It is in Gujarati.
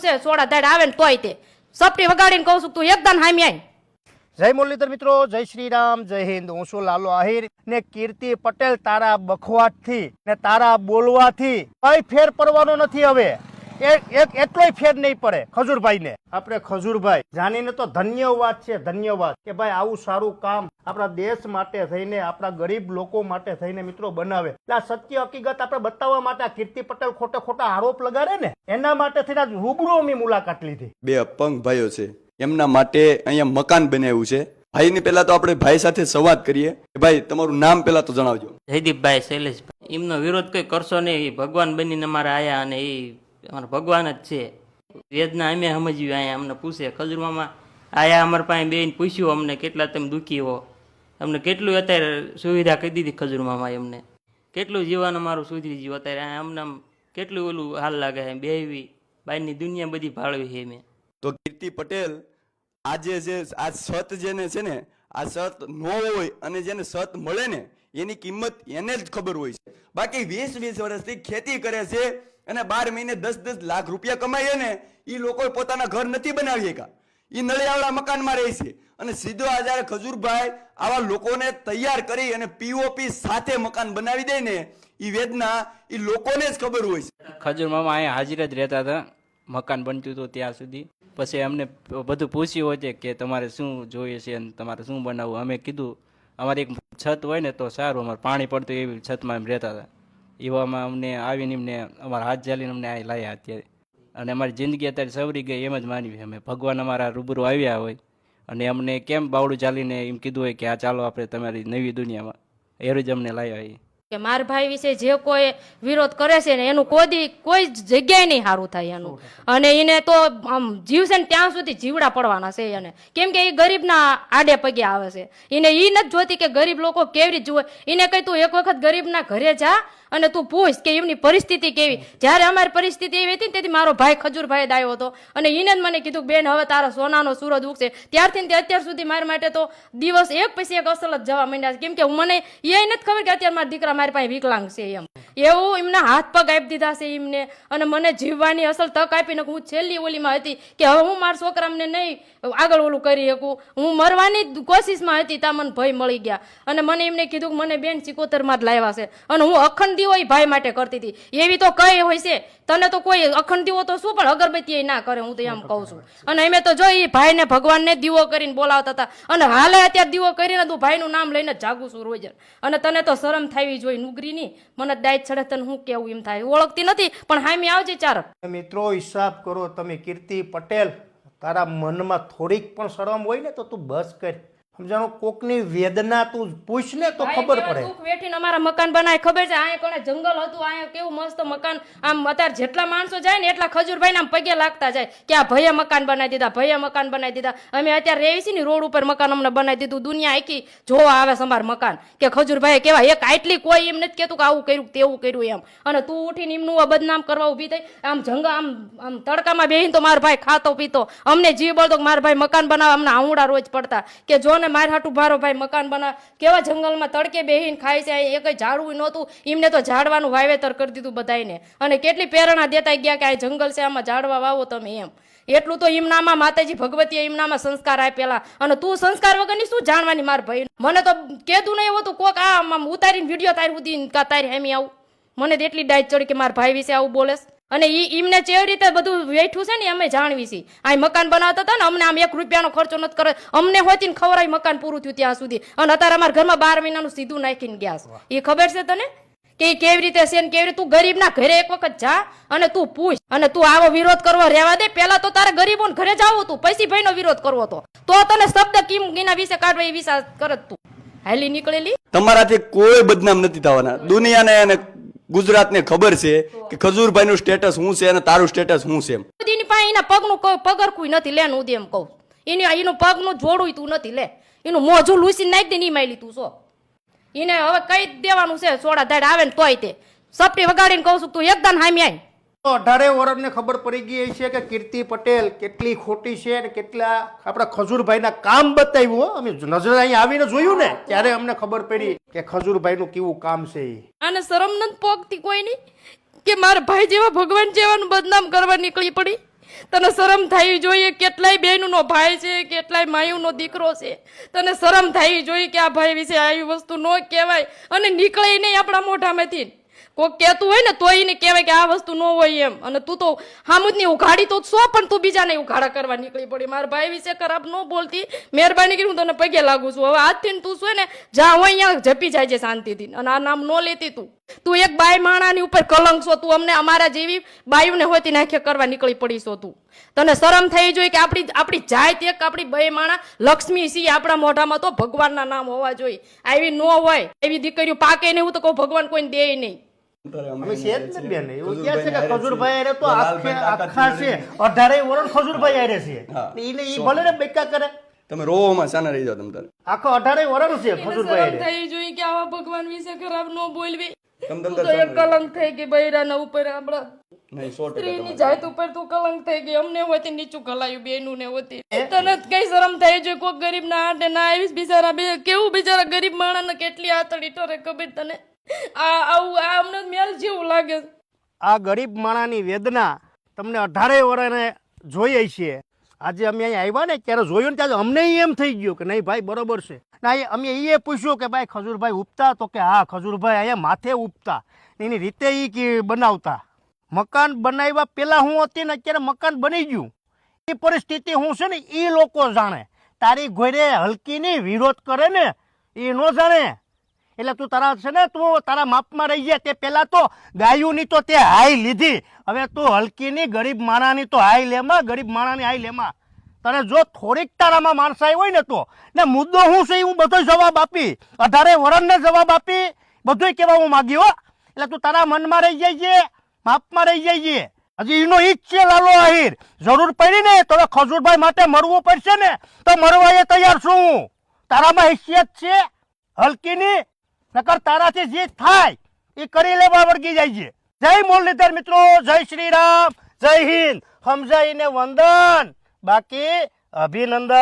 છે સોડા દાડ આવે ને તોય તે સપટી વગાડીને કહું છું તું એકદમ હામી આય. જય મુરલીધર મિત્રો, જય શ્રી રામ, જય હિન્દ. હું છું લાલો આહિર ને કીર્તિ પટેલ તારા બખવાટથી ને તારા બોલવાથી કઈ ફેર પડવાનો નથી. હવે એટલોય ફેર નહીં પડે ખજૂરભાઈ ને. આપણે ખજૂરભાઈ જાણીને તો ધન્યવાદ છે, ધન્યવાદ કે ભાઈ આવું સારું કામ આપણા દેશ માટે થઈને, આપણા ગરીબ લોકો માટે થઈને મિત્રો બનાવે. એટલે આ સત્ય હકીકત આપણે બતાવવા માટે આ કીર્તિ પટેલ ખોટે ખોટા આરોપ લગાડે ને એના માટે થઈને રૂબરૂ અમે મુલાકાત લીધી. બે અપંગ ભાઈઓ છે, એમના માટે અહીંયા મકાન બનાવ્યું છે. ભાઈની પહેલા તો આપણે ભાઈ સાથે સંવાદ કરીએ. ભાઈ તમારું નામ પહેલા તો જણાવજો. જયદીપભાઈ શૈલેષભાઈ. એમનો વિરોધ કઈ કરશો નહીં, ભગવાન બનીને અમારે આયા અને એ અમારા ભગવાન જ છે. વેદના અમે સમજવી, અહીંયા અમને પૂછે ખજૂરમાં આયા અમારા પાસે બેન પૂછ્યું અમને કેટલા તમે દુઃખી હો, અમને કેટલું અત્યારે સુવિધા કરી દીધી ખજૂરમાં, એમને કેટલું જીવન અમારું સુધરી ગયું. અત્યારે અમને કેટલું ઓલું હાલ લાગે છે, બેવી બહારની દુનિયા બધી ભાળવી છે મેં. તો કીર્તિ પટેલ આજે જે આ સત જેને છે ને, આ સત ન હોય અને જેને સત મળે ને એની કિંમત એને જ ખબર હોય છે. બાકી 20 વર્ષથી ખેતી કરે છે અને 12 મહિને 10 લાખ રૂપિયા કમાઈએ ને એ લોકો પોતાના ઘર નથી બનાવી શકા. એ નળિયાવાળા મકાનમાં રહે છે અને સીધો આ જયારે ખજૂરભાઈ આવા લોકોને તૈયાર કરી અને પીઓપી સાથે મકાન બનાવી દે ને એ વેદના એ લોકોને જ ખબર હોય છે. ખજૂર મામા અહીંયા હાજર જ રહેતા હતા, મકાન બનતું હતું ત્યાં સુધી. પછી અમને બધું પૂછ્યું હોય છે કે તમારે શું જોઈએ છે અને તમારે શું બનાવવું. અમે કીધું અમારે એક છત હોય ને તો સારું, અમારે પાણી પડતું એવી છતમાં એમ રહેતા હતા. એવામાં અમને આવીને એમને અમારા હાથ ઝાલીને અમને આ લાવ્યા અત્યારે. અને અમારી જિંદગી અત્યારે સવરી ગઈ એમ જ માનવી. અમે ભગવાન અમારા રૂબરૂ આવ્યા હોય અને અમને કેમ બાવડું ચાલીને એમ કીધું હોય કે આ ચાલો આપણે તમારી નવી દુનિયામાં, એવું જ અમને લાવ્યા. કે મારા ભાઈ વિશે જે કોઈ વિરોધ કરે છે ને એનું કોઈ જગ્યાએ નહીં સારું થાય એનું. અને એને તો આમ જીવશે ને ત્યાં સુધી જીવડા પડવાના છે એને. કેમ કે એ ગરીબના આડે પગે આવે છે. એને એ નથી જોતી કે ગરીબ લોકો કેવી રીતે જુએ. એને કહી તું એક વખત ગરીબના ઘરે જા અને તું પૂછ કે એમની પરિસ્થિતિ કેવી. જ્યારે અમારી પરિસ્થિતિ એવી હતી ને તેથી મારો ભાઈ ખજૂરભાઈ જ આવ્યો હતો અને એને જ મને કીધું બેન હવે તારા સોનાનો સૂરજ ઉગશે. ત્યારથી અત્યાર સુધી મારા માટે તો દિવસ એક પછી એક અસલ જ જવા માંડ્યા છે. કેમ કે મને એ નથી ખબર કે અત્યારે મારા દીકરા મારી પાસે વિકલાંગ છે એમ. એવું એમના હાથ પગ આપી દીધા છે એમને અને મને જીવવાની અસલ તક આપીને હું છેલ્લી ઓલીમાં હતી કે હવે હું મારા છોકરાને નહીં આગળ ઓલું કરી શકું. હું મરવાની કોશિશમાં હતી ત્યાં મને ભય મળી ગયા અને મને એમને કીધું કે મને બેન 77માં જ લાવ્યા છે અને હું અખંડ દીવો એ ભાઈ માટે કરતી હતી. એવી તો કઈ હોય છે, તને તો કોઈ અખંડ દીવો તો શું પણ અગરબત્તી ના કરે, હું તો એમ કહું છું. અને અમે તો જો એ ભાઈને ભગવાનને દીવો કરીને બોલાવતા હતા અને હાલે અત્યારે દીવો કરીને તું ભાઈનું નામ લઈને જાગું છું રોજ. અને તને તો શરમ થાવી જોઈએ નુગરીની. મને દાય ચડે તને હું કેવું એમ થાય, ઓળખતી નથી પણ હામી આવજે ચાર. મિત્રો હિસાબ કરો તમે. કીર્તિ પટેલ તારા મનમાં થોડીક પણ શરમ હોય ને તો તું બસ કર. સમજાણો, કોકની વેદના તું પૂછ ને તો ખબર પડે. દુઃખ વેઠીને અમારા મકાન બનાય ખબર છે. અહીંયા કોને જંગલ હતું, અહીંયા કેવું મસ્ત મકાન. આમ અત્યારે જેટલા માણસો જાય ને એટલા ખજૂરભાઈ આમ પગે લાગતા જાય કે આ ભૈયા મકાન બનાવી દીધા, ભૈયા મકાન બનાવી દીધા. અમે અત્યારે રહેવી છીએ ને રોડ ઉપર મકાન અમને બનાવી દીધું. દુનિયા આખી જોવા આવે છે અમારું મકાન કે ખજૂરભાઈ કેવા એક આટલી કોઈ એમ નથી કેતું કે આવું કર્યું તેવું કર્યું એમ. અને તું ઉઠીને એમનું બદનામ કરવા ઉભી થઈ. આમ જંગલ આમ તડકામાં બેહીને તો મારો ભાઈ ખાતો પીતો અમને જીવ બળતો મારા ભાઈ મકાન બનાવવા અમને આવડા રોજ પડતા કે જો મારે હાટું ભારો ભાઈ મકાન બનાવ. કેવા જંગલમાં તડકે બેહીને ખાય છે, એ કઈ ઝાડવું નહોતું એમને તો ઝાડવાનું વાવેતર કરી દીધું બધાને. અને કેટલી પ્રેરણા દેતા ગયા કે આ જંગલ છે આમાં ઝાડવા વાવો તમે એમ. એટલું તો એમનામાં માતાજી ભગવતીએ એમનામાં સંસ્કાર આપેલા અને તું સંસ્કાર વગરની શું જાણવાની મારા ભાઈ. મને તો કહેતું નહીં હોતું કોક આમ ઉતારીને વિડીયો તારી ઉધી તારી હામી આવું. મને એટલી ડાયટ ચડી કે મારા ભાઈ વિશે આવું બોલે. અને એમને જેવી રીતે બધું વેઠું છે ને અમે જાણવી છીએ. આ મકાન બનાવતા હતા ને અમને આમ 1 રૂપિયાનો ખર્ચો નથી કરે. અમને હોતી ને ખવડાવી મકાન પૂરું થયું ત્યાં સુધી. અને અત્યારે અમારા ઘરમાં 12 મહિનાનું સીધું નાખીને ગયા છે. એ ખબર છે તને કે કેવી રીતે છે ને કેવી રીતે. તું ગરીબના ઘરે એક વખત જા અને તું પૂછ. અને તું આવો વિરોધ કરવા રહેવા દે. પેલા તો તારે ગરીબોને ઘરે જાવ તું, પછી ભાઈનો વિરોધ કરવો તો તને શબ્દ કિમ એના વિશે કાઢવા એ વિશે કરત તું હાલી નીકળેલી. તમારાથી કોઈ બદનામ નથી થવાના. દુનિયાને અને ગુજરાતને ખબર છે કે ખજૂરભાઈ નું સ્ટેટસ શું છે અને તારું સ્ટેટસ શું છે. એની પાસે એના પગનું પગરખું નથી લે નું એમ કહું. એનું પગનું જોડું તું નથી લે. એનું મોજું લૂસી નાખી દે નહીં માયલી તું છો. એને હવે કઈ દેવાનું છે સોડા દાડ આવે ને તોય તે સપટી વગાડીને કહું છું તું એકદમ હામી આય. 18 વર્ષને ખબર પડી ગઈ છે કે કીર્તિ પટેલ કેટલી ખોટી છે અને કેટલા આપણા ખજૂરભાઈના કામ બતાવ્યું. અમે નજર અહીં આવીને જોયું ને ત્યારે અમને ખબર પડી કે ખજૂરભાઈનું કેવું કામ છે. આને શરમ નથી પોગતી કોઈની કે મારા ભાઈ જેવા ભગવાન જેવાનું બદનામ કરવા નીકળી પડી. તને શરમ થવી જોઈએ. કેટલાય બહેનોનો ભાઈ છે, કેટલાય માયુનો દીકરો છે. તને શરમ થવી જોઈએ કે આ ભાઈ વિશે આવી વસ્તુ ન કહેવાય અને નીકળે નહીં આપણા મોઢામાંથી. કોઈક કહેતું હોય ને તો એને કહેવાય કે આ વસ્તુ ન હોય એમ. અને તું તો હામુદની ઉઘાડી તો છો, પણ તું બીજાને ઉઘાડા કરવા નીકળી પડી. મારા ભાઈ વિશે ખરાબ ન બોલતી, મહેરબાની કરી હું તને પગે લાગુ છું. હવે આજથી તું છે ને જ્યાં હોય અહીંયા જપી જાય છે શાંતિથી, અને આ નામ ન લેતી તું એક બાઈ માણાની ઉપર કલંક છો. તું અમને અમારા જેવી બાયુને હોતી નાખે કરવા નીકળી પડી છો તું. તને શરમ થઈ જોઈએ કે આપણી જાત એક આપણી બે માણા લક્ષ્મી છીએ. આપણા મોઢામાં તો ભગવાનના નામ હોવા જોઈએ. આવી ન હોય, એવી દીકરીઓ પાકે નહીં. હું તો કહું ભગવાન કોઈને દે નહીં. અમે છે જ ને બેન, એવું કહે છે કે ખજૂરભાઈ હારે તો આખા છે 18 વર્ષ ખજૂરભાઈ હારે છે. ઈને ઈ ભલે ને બેકા કરે, તમે રોવામાં શાના રહી જાઓ. તમે તારે આખો 18 વર્ષ છે ખજૂરભાઈ શરમ હારે. થઈ જોઈએ કે આવા ભગવાન વિશે ખરાબ ન બોલવી. તમ તું તો એક કલંક થઈ ગઈ બૈરાના ઉપર, આપણા નહીં 100% સ્ત્રીની જાત ઉપર તું કલંક થઈ ગઈ. અમને હોતી નીચું ગલાયું, બેનું ને હોતી. તને કઈ શરમ થઈ જોઈએ? કોઈ ગરીબ ના હાટે ના આવીશ બિચારા કેવું બિચારા ગરીબ માણસ ને કેટલી આતડી ટરે ખબર તને? આવું આ અમને મેલ જેવું લાગે. આ ગરીબ માણાની વેદના તમને 18 વર્ષને જોઈએ છે. આજે અમે અહીં આવ્યા ને ત્યારે જોયું ને ત્યારે અમને એમ થઈ ગયું કે નહીં ભાઈ બરોબર છે. ના અમે એ પૂછ્યું કે ભાઈ ખજૂરભાઈ ઉપતા? તો કે હા ખજૂરભાઈ અહીંયા માથે ઉપતા, એની રીતે એ બનાવતા. મકાન બનાવ્યા પહેલા હું હતી ને અત્યારે મકાન બની ગયું, એ પરિસ્થિતિ હું છે ને એ લોકો જાણે. તારી ઘોડે હલકીની વિરોધ કરે ને એ ન જાણે. એટલે તું તારા છે ને તું તારા માપમાં રહી જાય. તે પહેલા તો ગાયુંની તો તે હાઈ લીધી, હવે તું હલકીની ગરીબ માણાની તો હાઈ લેમાં, ગરીબ માણાની હાઈ લેમાં. તને જો થોડીક તારામાં માણસાઈ હોય ને તો ને મુદ્દો હું છે હું બધો જવાબ આપી, 18 વર્ષને જવાબ આપી, બધું કહેવા હું માગી હો. એટલે તું તારા મનમાં રહી જાય છે, માપમાં રહી જાય છે. હજી એનો ઈ જ છે લાલો આહિર. જરૂર પડી ને તો ખજૂરભાઈ માટે મરવું પડશે ને તો મરવા એ તૈયાર છું હું. તારામાં હેસિયત છે હલકીની, નકર તારાથી જે થાય એ કરી લેવા વળગી જાય છે. જય મુરલીધર મિત્રો, જય શ્રી રામ, જય હિન્દ. સમજાઈને વંદન, બાકી અભિનંદન.